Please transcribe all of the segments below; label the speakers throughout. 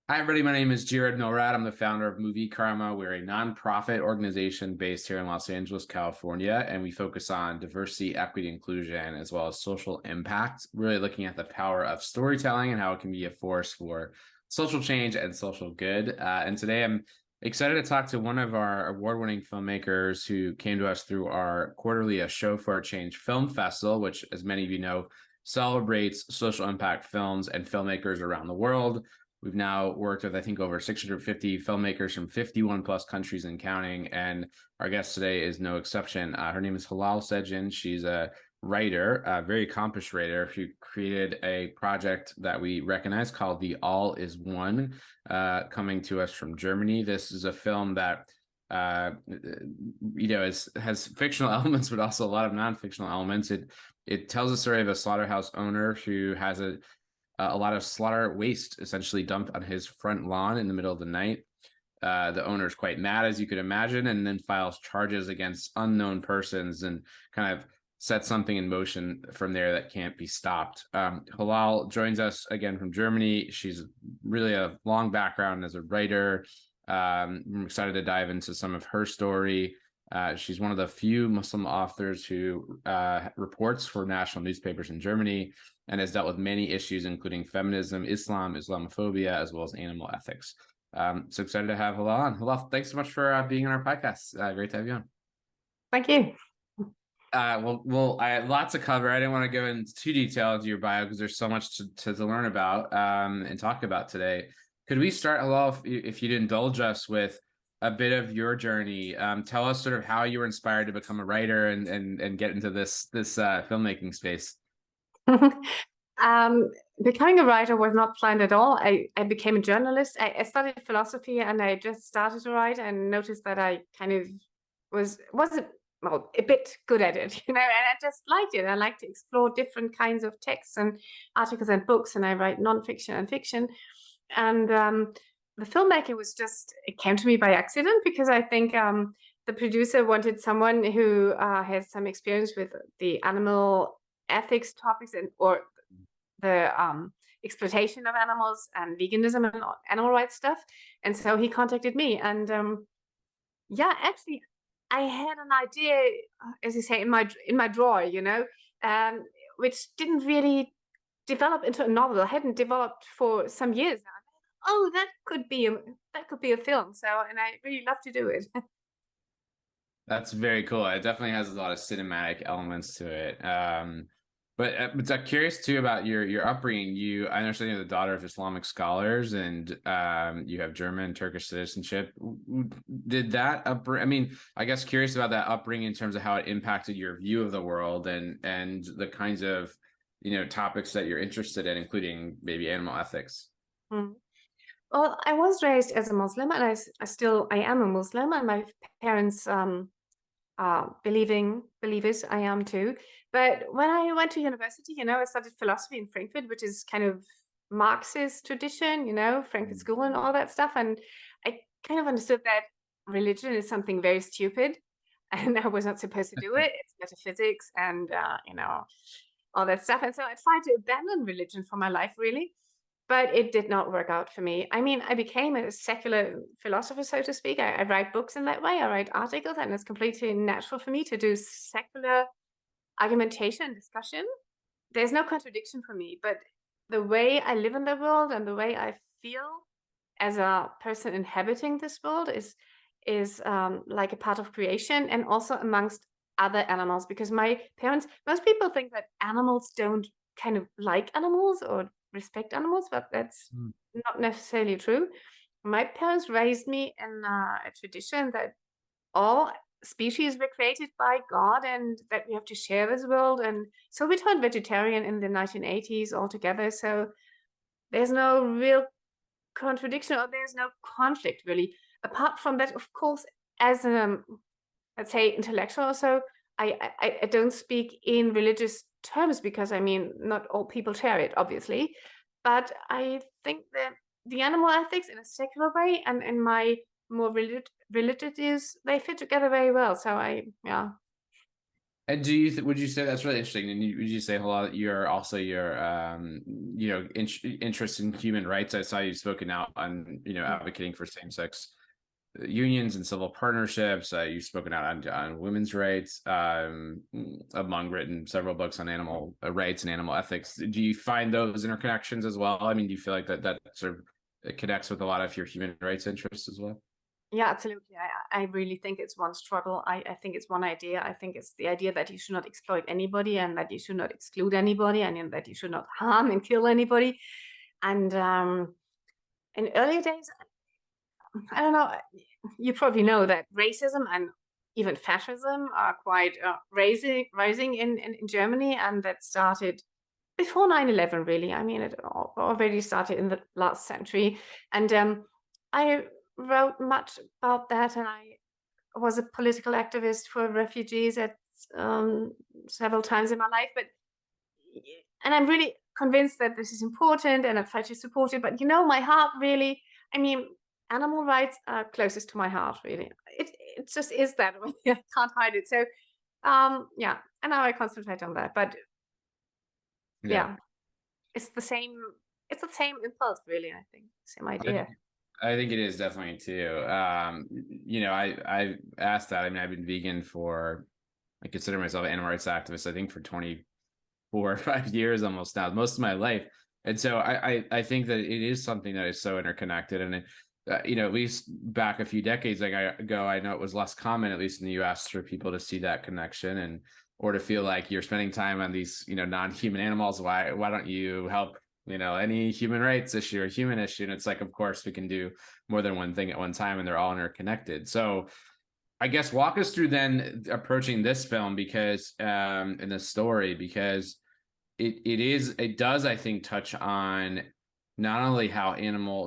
Speaker 1: Hi, everybody. My name is Jared Milrad. I'm the founder of Movie Karma. We're a nonprofit organization based here in Los Angeles, California, and we focus on diversity, equity, inclusion, as well as social impact, really looking at the power of storytelling and how it can be a force for social change and social good. And today I'm excited to talk to one of our award-winning filmmakers who came to us through our quarterly A Show for a Change film festival, which, as many of you know, celebrates social impact films and filmmakers around the world. We've now worked with, I think, over 650 filmmakers from 51 plus countries and counting. And our guest today is no exception. Her name is Hilal Sezgin. She's a writer, a very accomplished writer, who created a project that we recognize called The All Is One, coming to us from Germany. This is a film that has fictional elements, but also a lot of non-fictional elements. It tells the story of a slaughterhouse owner who has a lot of slaughter waste essentially dumped on his front lawn in the middle of the night. The owner is quite mad, as you could imagine, and then files charges against unknown persons and kind of sets something in motion from there that can't be stopped. Hilal joins us again from Germany. She's really a long background as a writer. I'm excited to dive into some of her story. She's one of the few Muslim authors who reports for national newspapers in Germany and has dealt with many issues, including feminism, Islam, Islamophobia, as well as animal ethics. So excited to have Hilal on. Hilal, thanks so much for being on our podcast. Great to have you on.
Speaker 2: Thank you.
Speaker 1: Well, I had lots to cover. I didn't want to go into too detail into your bio because there's so much to learn about and talk about today. Could we start, Hilal, if you'd indulge us with a bit of your journey? Tell us sort of how you were inspired to become a writer and get into this filmmaking space.
Speaker 2: Becoming a writer was not planned at all. I became a journalist. I studied philosophy and I just started to write and noticed that I kind of wasn't well a bit good at it, and I just liked it. I like to explore different kinds of texts and articles and books, and I write nonfiction and fiction. And the filmmaking was it came to me by accident because I think the producer wanted someone who has some experience with the animal ethics topics or the exploitation of animals and veganism and animal rights stuff. And so he contacted me, and actually I had an idea, as you say, in my drawer, which didn't really develop into a novel. I hadn't developed for some years now. Oh, that could be a film. So, and I really love to do it.
Speaker 1: That's very cool. It definitely has a lot of cinematic elements to it. But I'm curious too about your upbringing. I understand you're the daughter of Islamic scholars, and you have German, Turkish citizenship. Did that I mean, I guess curious about that upbringing in terms of how it impacted your view of the world and the kinds of topics that you're interested in, including maybe animal ethics.
Speaker 2: Hmm. Well, I was raised as a Muslim, and I am a Muslim, and my parents believers. I am too. But when I went to university, I studied philosophy in Frankfurt, which is kind of Marxist tradition, Frankfurt School and all that stuff. And I kind of understood that religion is something very stupid, and I was not supposed to do it. It's metaphysics and all that stuff. And so I tried to abandon religion for my life, really. But it did not work out for me. I mean, I became a secular philosopher, so to speak. I write books in that way. I write articles, and it's completely natural for me to do secular argumentation and discussion. There's no contradiction for me, but the way I live in the world and the way I feel as a person inhabiting this world is like a part of creation, and also amongst other animals. Because most people think that animals don't kind of like animals or respect animals, but that's not necessarily true. My parents raised me in a tradition that all species were created by God and that we have to share this world. And so we turned vegetarian in the 1980s altogether. So there's no real contradiction, or there's no conflict really. Apart from that, of course, as let's say intellectual, so I don't speak in religious terms because I mean not all people share it, obviously, but I think that the animal ethics in a secular way and in my more religious views, they fit together very well. So
Speaker 1: And do you would you say that's really interesting? And would you say a lot you're also your interest in human rights? I saw you've spoken out on advocating for same-sex unions and civil partnerships. You've spoken out on women's rights, among written several books on animal rights and animal ethics. Do you find those interconnections as well? I mean, do you feel like that sort of connects with a lot of your human rights interests as well?
Speaker 2: Yeah, absolutely. I really think it's one struggle. I think it's one idea. I think it's the idea that you should not exploit anybody and that you should not exclude anybody and that you should not harm and kill anybody. And in earlier days, I don't know, you probably know that racism and even fascism are quite rising in Germany, and that started before 9/11, really. I mean, it already started in the last century. And I wrote much about that, and I was a political activist for refugees at several times in my life. And I'm really convinced that this is important, and I try to support it. But my heart really, I mean, animal rights are closest to my heart, really. It just is that way. I can't hide it. So, yeah, and now I concentrate on that. But
Speaker 1: Yeah.
Speaker 2: yeah, it's the same. It's the same impulse, really. I think same idea.
Speaker 1: I think it is definitely too. I asked that. I mean, I've been vegan I consider myself an animal rights activist, I think for 24 or 5 years almost now, most of my life. And so I think that it is something that is so interconnected. And at least back a few decades ago, I know it was less common, at least in the US, for people to see that connection or to feel like you're spending time on these, non-human animals. Why don't you help any human rights issue or human issue? And it's like, of course, we can do more than one thing at one time, and they're all interconnected. So I guess walk us through then approaching this film, because in the story, because it does, I think, touch on not only how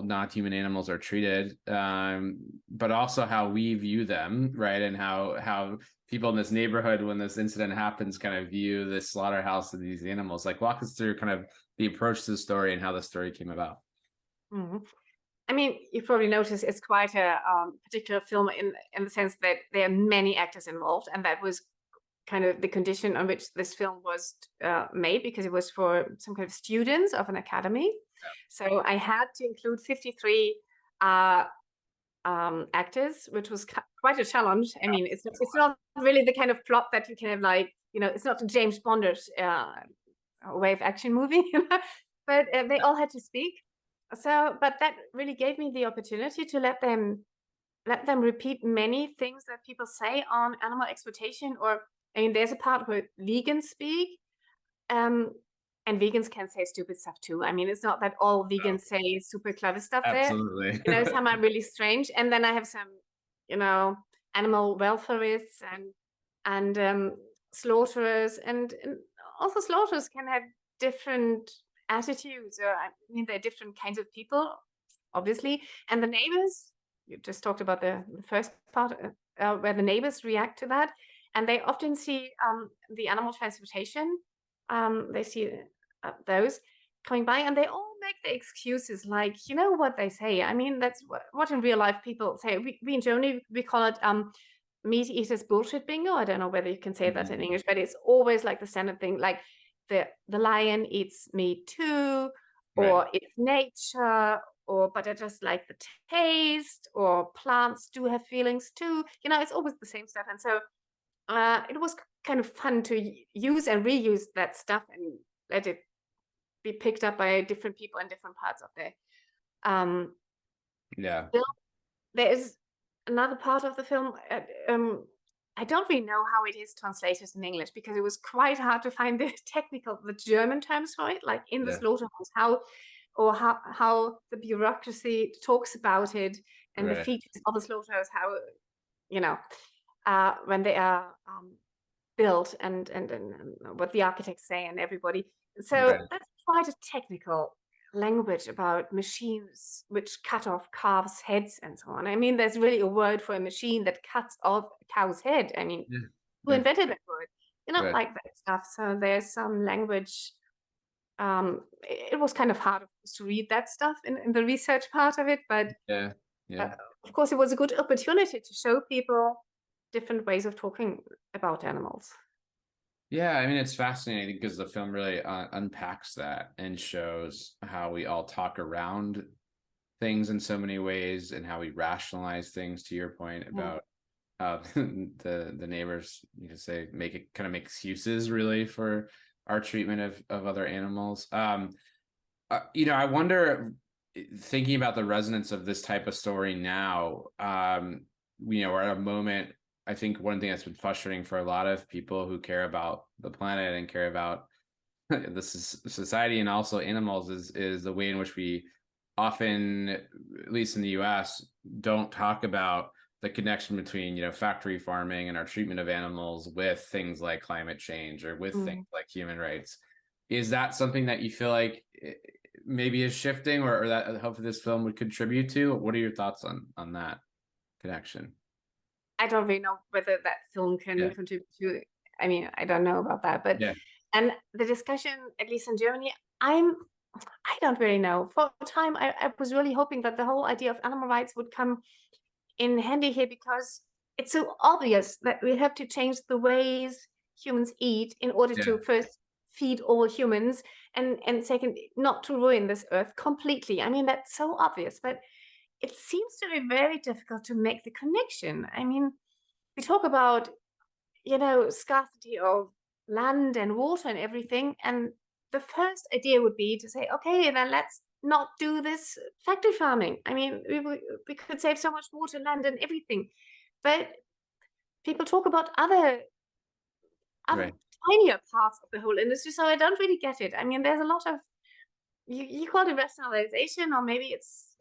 Speaker 1: not human animals are treated, but also how we view them, right? And how people in this neighborhood, when this incident happens, kind of view this slaughterhouse of these animals. Like, walk us through kind of the approach to the story and how the story came about.
Speaker 2: Mhm. I mean, you probably noticed it's quite a particular film in the sense that there are many actors involved, and that was kind of the condition on which this film was made, because it was for some kind of students of an academy. So I had to include 53 actors, which was quite a challenge. I mean, it's not really the kind of plot that you can have, like, it's not a James Bondish wave action movie, but they all had to speak. So, but that really gave me the opportunity to let them repeat many things that people say on animal exploitation. Or, I mean, there's a part where vegans speak, and vegans can say stupid stuff too. I mean, it's not that all vegans say super clever stuff there.
Speaker 1: Absolutely.
Speaker 2: Some are really strange. And then I have some, animal welfareists and slaughterers, and also slaughterers can have different attitudes. Or, I mean, they're different kinds of people, obviously. And the neighbors, you just talked about the first part, where the neighbors react to that, and they often see the animal transportation. They see those coming by, and they all make the excuses, like, what they say. I mean, that's what in real life people say. We in Germany, we call it meat eaters bullshit bingo. I don't know whether you can say that in English, but it's always like the standard thing, like the lion eats meat too, or
Speaker 1: Right.
Speaker 2: it's nature, or but I just like the taste, or plants do have feelings too. It's always the same stuff. And so it was kind of fun to use and reuse that stuff and let it be picked up by different people in different parts of the
Speaker 1: Yeah.
Speaker 2: film. There is another part of the film. I don't really know how it is translated in English, because it was quite hard to find the German terms for it, like in the
Speaker 1: Yeah.
Speaker 2: slaughterhouse, how the bureaucracy talks about it, and the
Speaker 1: Right.
Speaker 2: features of the slaughterhouse, how when they are built, and what the architects say and everybody. So
Speaker 1: Right.
Speaker 2: that's quite a technical language about machines which cut off calves' heads and so on. I mean, there's really a word for a machine that cuts off a cow's head. I mean,
Speaker 1: Yeah.
Speaker 2: who
Speaker 1: Yeah.
Speaker 2: invented that word?
Speaker 1: Right.
Speaker 2: Like that stuff. So there's some language. It was kind of hard to read that stuff in the research part of it, but
Speaker 1: Yeah. Yeah.
Speaker 2: of course, it was a good opportunity to show people different ways of talking about animals.
Speaker 1: Yeah, I mean, it's fascinating because the film really unpacks that and shows how we all talk around things in so many ways and how we rationalize things, to your point
Speaker 2: Yeah.
Speaker 1: about the neighbors, you could say, make excuses really for our treatment of other animals. I wonder, thinking about the resonance of this type of story now, we're at a moment. I think one thing that's been frustrating for a lot of people who care about the planet and care about this is society and also animals is the way in which we often, at least in the US, don't talk about the connection between factory farming and our treatment of animals with things like climate change or with things
Speaker 2: Mm.
Speaker 1: like human rights. Is that something that you feel like maybe is shifting, or that hopefully this film would contribute to? What are your thoughts on that connection?
Speaker 2: I don't really know whether that film can
Speaker 1: Yeah,
Speaker 2: contribute to. I mean, I don't know about that, but
Speaker 1: yeah,
Speaker 2: and the discussion, at least in Germany, I don't really know. For a time, I was really hoping that the whole idea of animal rights would come in handy here because it's so obvious that we have to change the ways humans eat in order
Speaker 1: yeah,
Speaker 2: to first feed all humans and second not to ruin this earth completely. I mean, that's so obvious, but it seems to be very difficult to make the connection. I mean, we talk about, scarcity of land and water and everything. And the first idea would be to say, okay, then let's not do this factory farming. I mean, we could save so much water, land, and everything. But people talk about other
Speaker 1: right.
Speaker 2: tinier parts of the whole industry. So I don't really get it. I mean, there's a lot of, you call it rationalization, or maybe it's,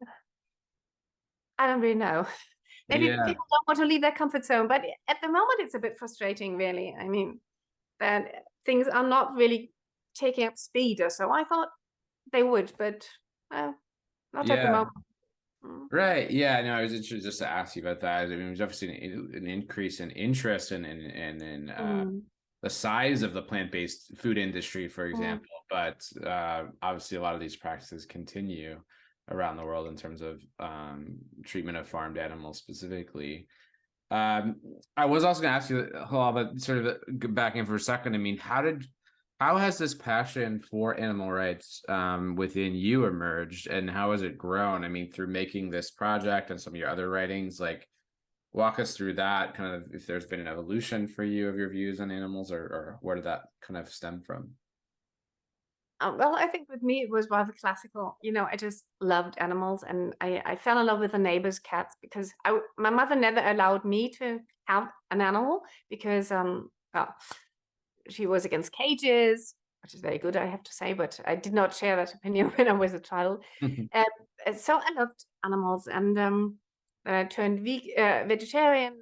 Speaker 2: I don't really know. Maybe
Speaker 1: Yeah,
Speaker 2: people don't want to leave their comfort zone, but at the moment it's a bit frustrating, really. I mean, that things are not really taking up speed or so. I thought they would, but not at the
Speaker 1: yeah.
Speaker 2: moment. Mm.
Speaker 1: Right. Yeah. No, I was interested just to ask you about that. I mean, there's obviously an increase in interest in
Speaker 2: Mm.
Speaker 1: the size of the plant-based food industry, for
Speaker 2: Mm.
Speaker 1: example. But obviously, a lot of these practices continue around the world in terms of treatment of farmed animals specifically. Um, I was also going to ask you, Halal, but sort of go back in for a second. I mean, how has this passion for animal rights within you emerged, and how has it grown? I mean, through making this project and some of your other writings, like walk us through that kind of, if there's been an evolution for you of your views on animals, or where did that kind of stem from?
Speaker 2: Well, I think with me it was rather classical. I just loved animals, and I fell in love with the neighbor's cats because my mother never allowed me to have an animal because well, she was against cages, which is very good, I have to say, but I did not share that opinion when I was a child. Um, so I loved animals, and when I turned vegetarian,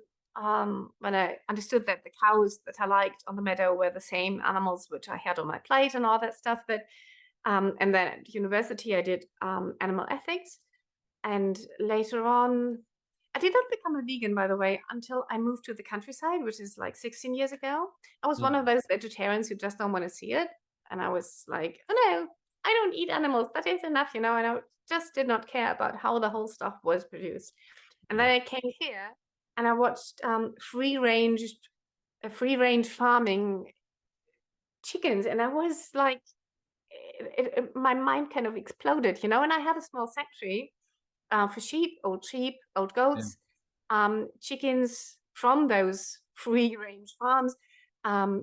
Speaker 2: when I understood that the cows that I liked on the meadow were the same animals which I had on my plate and all that stuff. And then at university I did animal ethics, and later on, I did not become a vegan, by the way, until I moved to the countryside, which is like 16 years ago. I was one of those vegetarians who just don't want to see it. And I was like, oh no, I don't eat animals. That is enough, and I just did not care about how the whole stuff was produced. And then
Speaker 1: Yeah.
Speaker 2: I came here and I watched free range farming chickens. And I was like, my mind kind of exploded, and I had a small sanctuary for sheep, old
Speaker 1: Yeah.
Speaker 2: goats, chickens from those free range farms,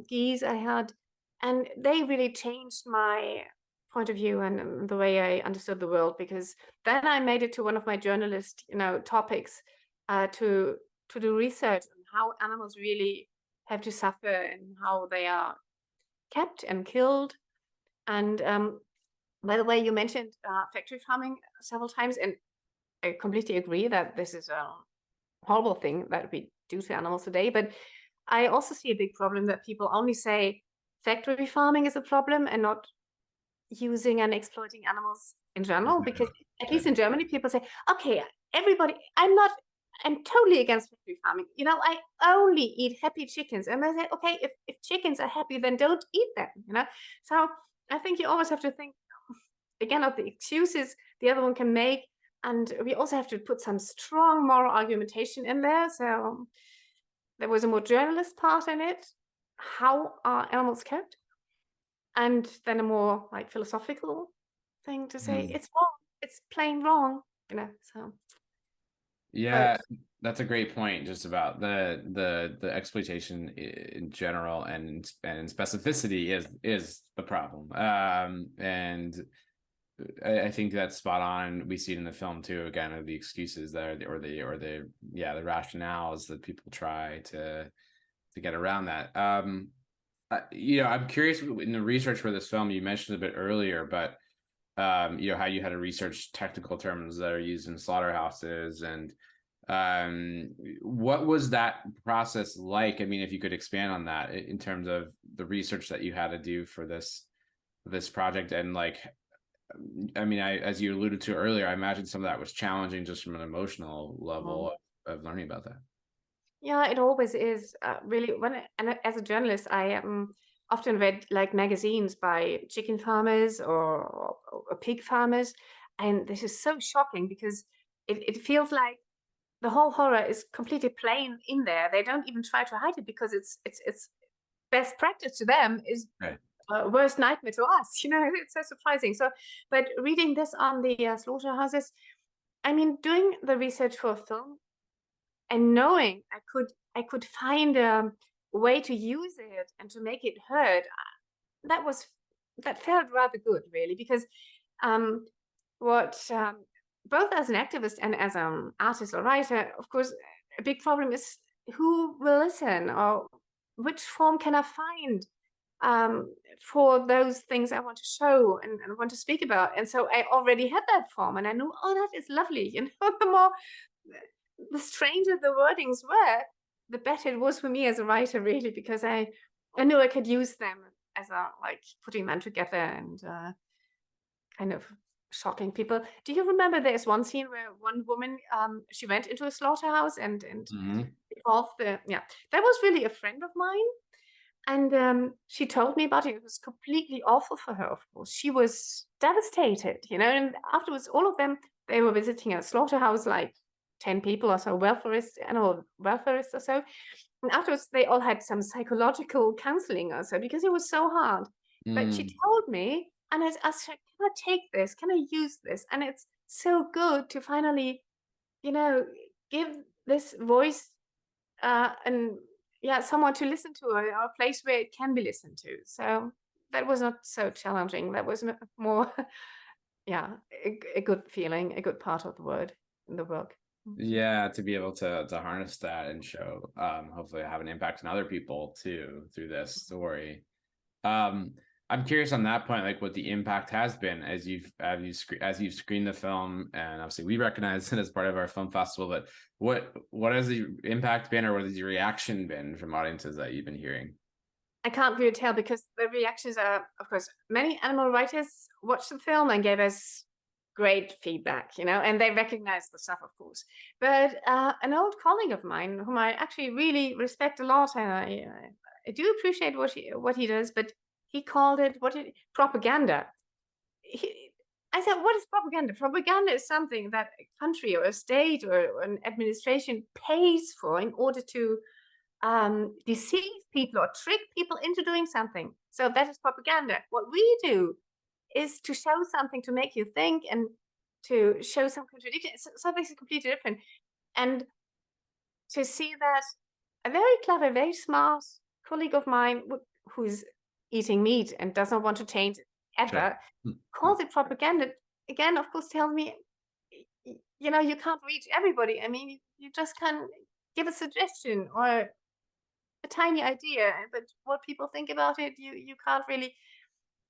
Speaker 2: geese I had, and they really changed my point of view and the way I understood the world. Because then I made it to one of my journalist, topics, to do research on how animals really have to suffer and how they are kept and killed. And by the way, you mentioned factory farming several times, and I completely agree that this is a horrible thing that we do to animals today. But I also see a big problem that people only say factory farming is a problem and not using and exploiting animals in general. Because at
Speaker 1: Yeah.
Speaker 2: least in Germany, people say, okay, everybody, I'm totally against factory farming. I only eat happy chickens. And I say, okay, if chickens are happy, then don't eat them. So I think you always have to think again of the excuses the other one can make, and we also have to put some strong moral argumentation in there. So there was a more journalist part in it, how are animals kept? And then a more like philosophical thing to say,
Speaker 1: Mm.
Speaker 2: it's wrong, it's plain wrong, so.
Speaker 1: Yeah,
Speaker 2: But
Speaker 1: that's a great point. Just about the exploitation in general and specificity is the problem. And I think that's spot on. We see it in the film too. Again, of the excuses there, the rationales that people try to get around that. I'm curious in the research for this film. You mentioned a bit earlier, but how you had to research technical terms that are used in slaughterhouses, and what was that process like? I mean, if you could expand on that in terms of the research that you had to do for this project, and like, I mean, as you alluded to earlier, I imagine some of that was challenging just from an emotional
Speaker 2: mm,
Speaker 1: level of learning about that.
Speaker 2: yeah, it always is really. And as a journalist, I often read like magazines by chicken farmers or pig farmers, and this is so shocking because it feels like the whole horror is completely plain in there. They don't even try to hide it because it's best practice to them is
Speaker 1: Right.
Speaker 2: worst nightmare to us. It's so surprising. So, but reading this on the slaughterhouses, I mean, doing the research for a film and knowing I could find a way to use it and to make it heard, that was that felt rather good, really, because um, what both as an activist and as an artist or writer, of course, a big problem is who will listen or which form can I find for those things I want to show and want to speak about. And so I already had that form, and I knew, oh, that is lovely. The more the stranger the wordings were, the better it was for me as a writer, really, because I knew I could use them as a like putting them together and kind of shocking people. Do you remember there's one scene where one woman she went into a slaughterhouse and
Speaker 1: Mm-hmm.
Speaker 2: off the yeah, that was really a friend of mine, and she told me about it. It was completely awful for her, of course. She was devastated, and afterwards, all of them, they were visiting a slaughterhouse, like 10 people or so, animal welfareists or so. And afterwards, they all had some psychological counseling or so because it was so hard. But she
Speaker 1: Mm.
Speaker 2: told me, and I asked her, can I take this? Can I use this? And it's so good to finally, you know, give this voice and yeah, someone to listen to, or a place where it can be listened to. So that was not so challenging. That was more, yeah, a good feeling, a good part of the word in the work. Mhm.
Speaker 1: Yeah, to be able to harness that and show, hopefully have an impact on other people too through this story. Um, I'm curious on that point, like what the impact has been as you've screened the film, and obviously we recognize it as part of our film festival. But what has the impact been, or what has the reaction been from audiences that you've been hearing?
Speaker 2: I can't really tell because the reactions are, of course, many animal writers watched the film and gave us great feedback, and they recognize the stuff, of course. But an old colleague of mine, whom I actually really respect a lot, and I do appreciate what he does, but he called it propaganda. He, I said, what is propaganda? Propaganda is something that a country or a state or an administration pays for in order to deceive people or trick people into doing something. So that is propaganda. What we do is to show something to make you think and to show some contradiction. Something completely different. And to see that a very clever, very smart colleague of mine who's eating meat and does not want to change it
Speaker 1: Sure.
Speaker 2: ever calls it propaganda, again, of course, tells me, you can't reach everybody. I mean, you just can give a suggestion or a tiny idea, but what people think about it, you can't really.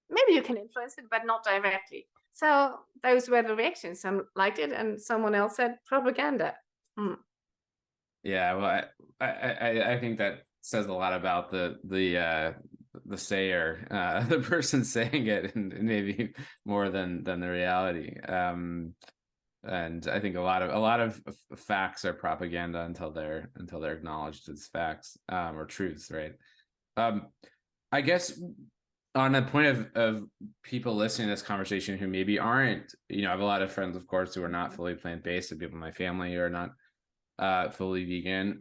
Speaker 2: Maybe you can influence it, but not directly. So those were the reactions. Some liked it, and someone else said propaganda. Mm.
Speaker 1: Yeah, well, I think that says a lot about the sayer, the person saying it, and maybe more than the reality. And I think a lot of facts are propaganda until they're acknowledged as facts, or truths, right? Um, I guess on a point of people listening to this conversation who maybe aren't, I have a lot of friends, of course, who are not fully plant-based, and people in my family who are not fully vegan.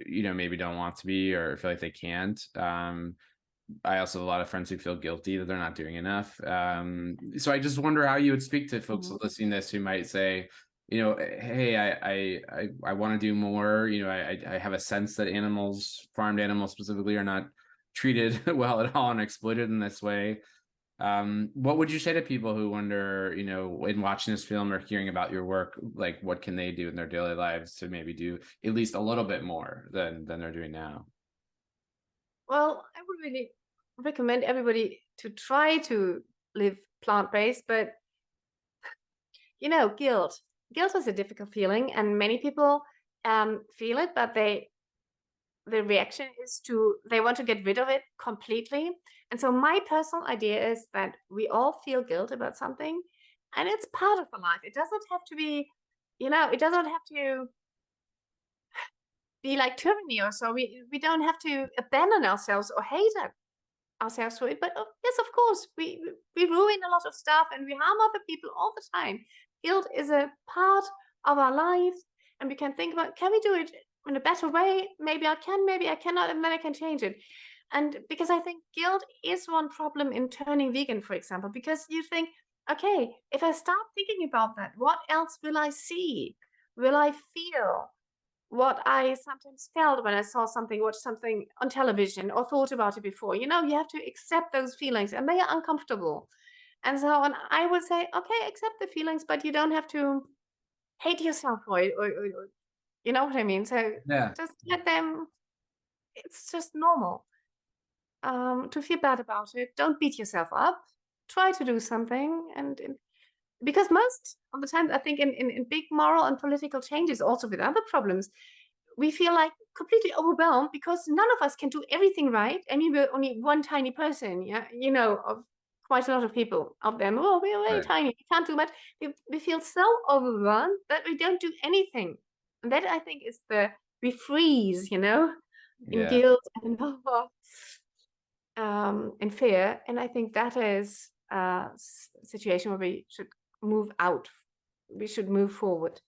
Speaker 1: maybe don't want to be or feel like they can't. I also have a lot of friends who feel guilty that they're not doing enough. So I just wonder how you would speak to folks listening to this who might say, hey, I want to do more. I have a sense that farmed animals specifically, are not treated well at all and exploited in this way. What would you say to people who wonder, in watching this film or hearing about your work, like what can they do in their daily lives to maybe do at least a little bit more than they're doing now?
Speaker 2: Well, I would really recommend everybody to try to live plant-based, but guilt. Guilt is a difficult feeling, and many people feel it, but the reaction is they want to get rid of it completely. And so my personal idea is that we all feel guilt about something, and it's part of the life. It doesn't have to be, it doesn't have to be like tyranny or so. We don't have to abandon ourselves or hate ourselves for it. But yes, of course, we ruin a lot of stuff and we harm other people all the time. Guilt is a part of our lives, and we can think about, can we do it in a better way? Maybe I can, maybe I cannot, and then I can change it. And because I think guilt is one problem in turning vegan, for example, because you think, okay, if I start thinking about that, what else will I see? Will I feel what I sometimes felt when I saw something, watched something on television, or thought about it before? You have to accept those feelings, and they are uncomfortable. And so I would say, okay, accept the feelings, but you don't have to hate yourself for it, or you know what I mean? So
Speaker 1: Yeah.
Speaker 2: just let them, it's just normal to feel bad about it. Don't beat yourself up. Try to do something. And because most of the time, I think in big moral and political changes, also with other problems, we feel like completely overwhelmed because none of us can do everything right. I mean, we're only one tiny person, yeah, of quite a lot of people out there. Oh, we're very tiny. We can't do much. We feel so overwhelmed that we don't do anything. And that, I think, is we freeze, in guilt and fear. And I think that is a situation where we should move out. We should move forward.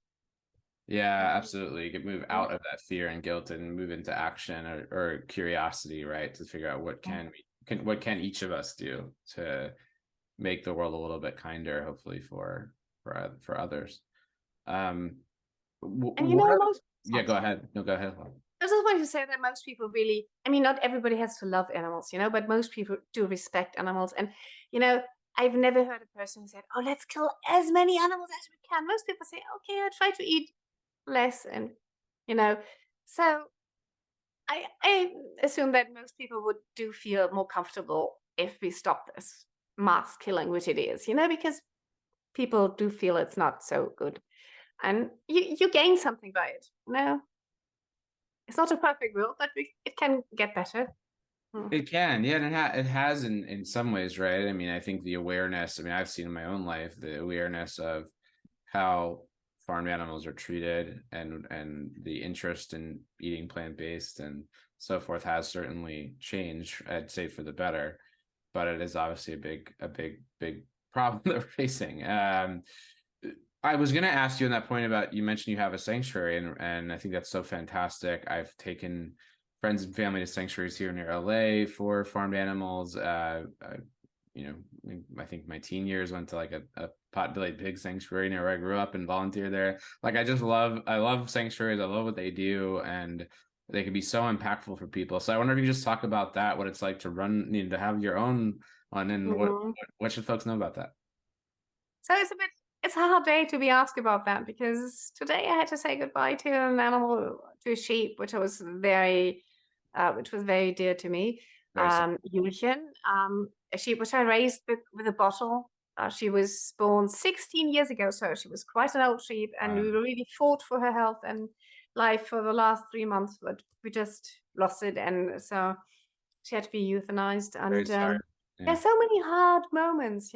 Speaker 1: Yeah, absolutely. You could move out of that fear and guilt and move into action or curiosity, right? To figure out what can each of us do to make the world a little bit kinder, hopefully for others.
Speaker 2: And
Speaker 1: go ahead. No, go ahead.
Speaker 2: I just wanted to say that most people really, I mean, not everybody has to love animals, but most people do respect animals. And, I've never heard a person who said, oh, let's kill as many animals as we can. Most people say, okay, I try to eat less. And, so I assume that most people do feel more comfortable if we stop this mass killing, which it is, because people do feel it's not so good. And you gain something by it, It's not a perfect world, but it can get better.
Speaker 1: It can, yeah, and it has in some ways, right? I mean, I think the awareness, I've seen in my own life, the awareness of how farmed animals are treated and the interest in eating plant-based and so forth has certainly changed, I'd say, for the better. But it is obviously a big problem that we're facing. I was going to ask you on that point about, you mentioned you have a sanctuary, and I think that's so fantastic. I've taken friends and family to sanctuaries here near LA for farmed animals. I think my teen years went to like a pot-bellied pig sanctuary near where I grew up and volunteered there. Like, I love sanctuaries. I love what they do, and they can be so impactful for people. So I wonder if you just talk about that, what it's like to to have your own one, and what should folks know about that?
Speaker 2: So it's a hard day to be asked about that, because today I had to say goodbye to an animal, to a sheep, which was very dear to me. Julchen, a sheep which I raised with a bottle. She was born 16 years ago, so she was quite an old sheep, and we really fought for her health and life for the last 3 months, but we just lost it, and so she had to be euthanized. And there's so many hard moments,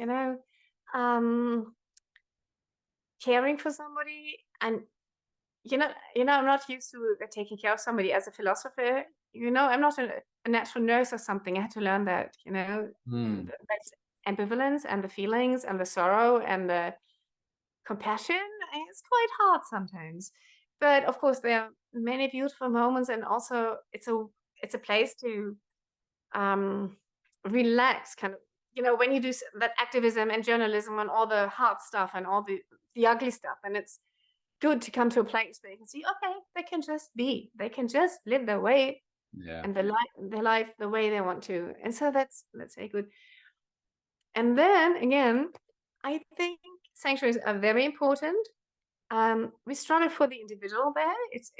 Speaker 2: caring for somebody. And I'm not used to taking care of somebody as a philosopher. I'm not a natural nurse or something. I had to learn that, that's ambivalence and the feelings and the sorrow and the compassion. It's quite hard sometimes. But of course, there are many beautiful moments, and also it's a place to relax, kind of. When you do that activism and journalism and all the hard stuff and all the ugly stuff, and it's good to come to a place where you can see, okay, they can just be, they can just live their way
Speaker 1: Yeah.
Speaker 2: and their life the way they want to, and so that's say good. And then again, I think sanctuaries are very important. We struggle for the individual there. It's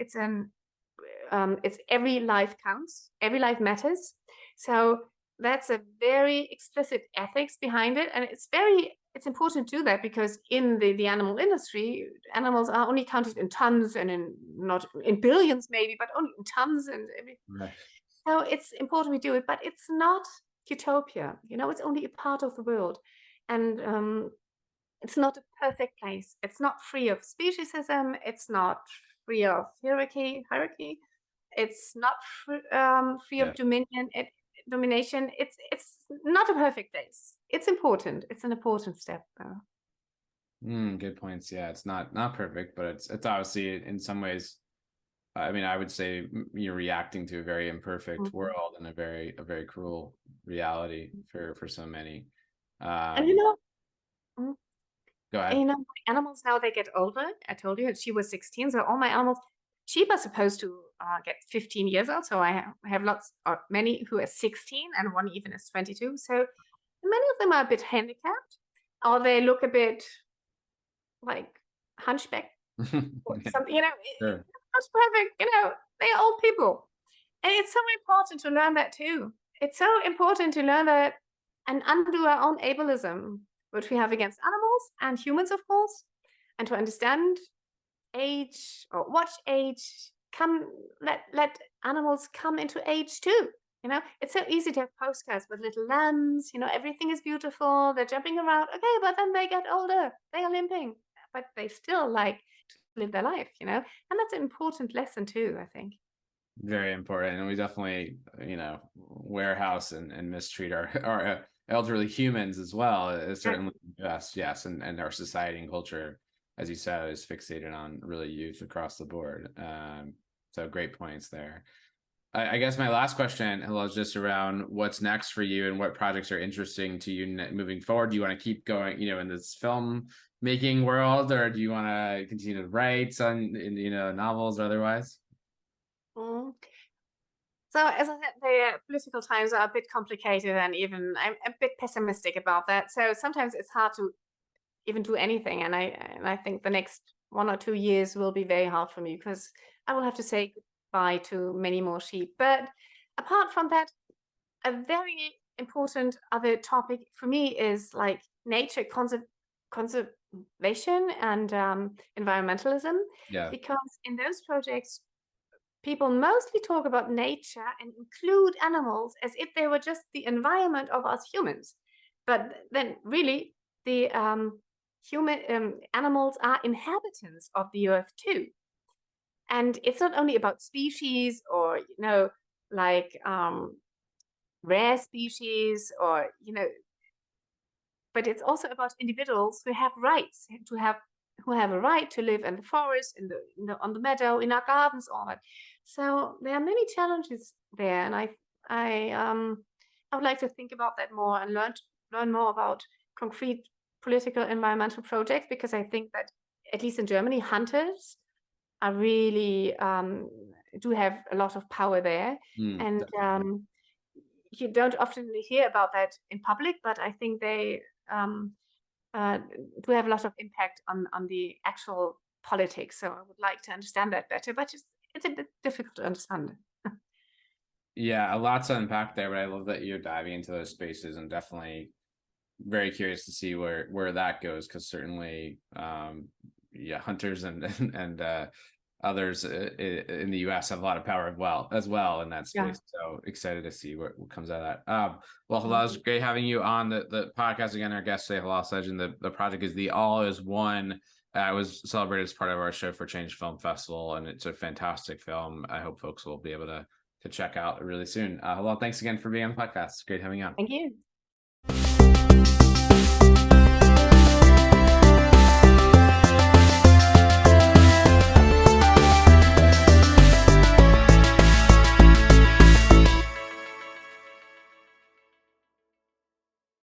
Speaker 2: every life counts, every life matters. So that's a very explicit ethics behind it, and it's important to do that, because in the animal industry, animals are only counted in tons and not in billions maybe, but only in tons and every.
Speaker 1: Right.
Speaker 2: So it's important we do it, but it's not utopia. It's only a part of the world, and it's not a perfect place. It's not free of speciesism. It's not free of hierarchy. It's not free
Speaker 1: Yeah.
Speaker 2: of domination. It's not a perfect place. It's important. It's an important step, though.
Speaker 1: Good points. Yeah, it's not perfect, but it's obviously in some ways. I mean, I would say you're reacting to a very imperfect world and a very cruel reality for so many.
Speaker 2: And mm,
Speaker 1: Go ahead.
Speaker 2: my animals now, they get older. I told you she was 16, so all my animals, she was supposed to get 15 years old. So I have many who are 16, and one even is 22. So many of them are a bit handicapped, or they look a bit like hunchback or
Speaker 1: Yeah,
Speaker 2: something.
Speaker 1: sure.
Speaker 2: It's not perfect. They're old people, and it's so important to learn that too. It's so important to learn that and undo our own ableism, which we have against animals and humans, of course, and to understand age, or watch age come. Let animals come into age too. It's so easy to have postcards with little lambs. Everything is beautiful. They're jumping around. Okay, but then they get older. They are limping, but they still like to live their life. And that's an important lesson too, I think.
Speaker 1: Very important, and we definitely warehouse and mistreat our elderly humans as well. It's certainly yes, and our society and culture, as you said, is fixated on really youth across the board. So great points there. I guess my last question, Hilal, is just around what's next for you and what projects are interesting to you moving forward. Do you want to keep going, in this film making world, or do you want to continue to write on, novels or otherwise?
Speaker 2: Mm. So as I said, the political times are a bit complicated, and even I'm a bit pessimistic about that. So sometimes it's hard to even do anything, and I think the next 1 or 2 years will be very hard for me, because I will have to say goodbye to many more sheep. But apart from that, a very important other topic for me is like nature conservation and environmentalism,
Speaker 1: Yeah.
Speaker 2: because in those projects, people mostly talk about nature and include animals as if they were just the environment of us humans. But then, really, the animals are inhabitants of the earth too. And it's not only about species, or like rare species, or but it's also about individuals who have rights, who have a right to live in the forest, on the meadow, in our gardens, all that. So there are many challenges there, and I would like to think about that more and learn more about concrete political environmental projects, because I think that at least in Germany, hunters are really do have a lot of power there, and you don't often hear about that in public, but I think they do have a lot of impact on the actual politics. So I would like to understand that better, but it's a bit difficult to understand.
Speaker 1: Yeah, a lot to unpack there, but I love that you're diving into those spaces, and definitely very curious to see where that goes, because certainly hunters and others in the US have a lot of power as well in that space. So excited to see what comes out of that. Well, Hilal, it's great having you on the podcast again. Our guest today, Hilal Sezgin. The project is The All Is One. It was celebrated as part of our Show for Change Film Festival, and it's a fantastic film. I hope folks will be able to check out really soon. Hilal, thanks again for being on the podcast. It's great having you on.
Speaker 2: Thank you.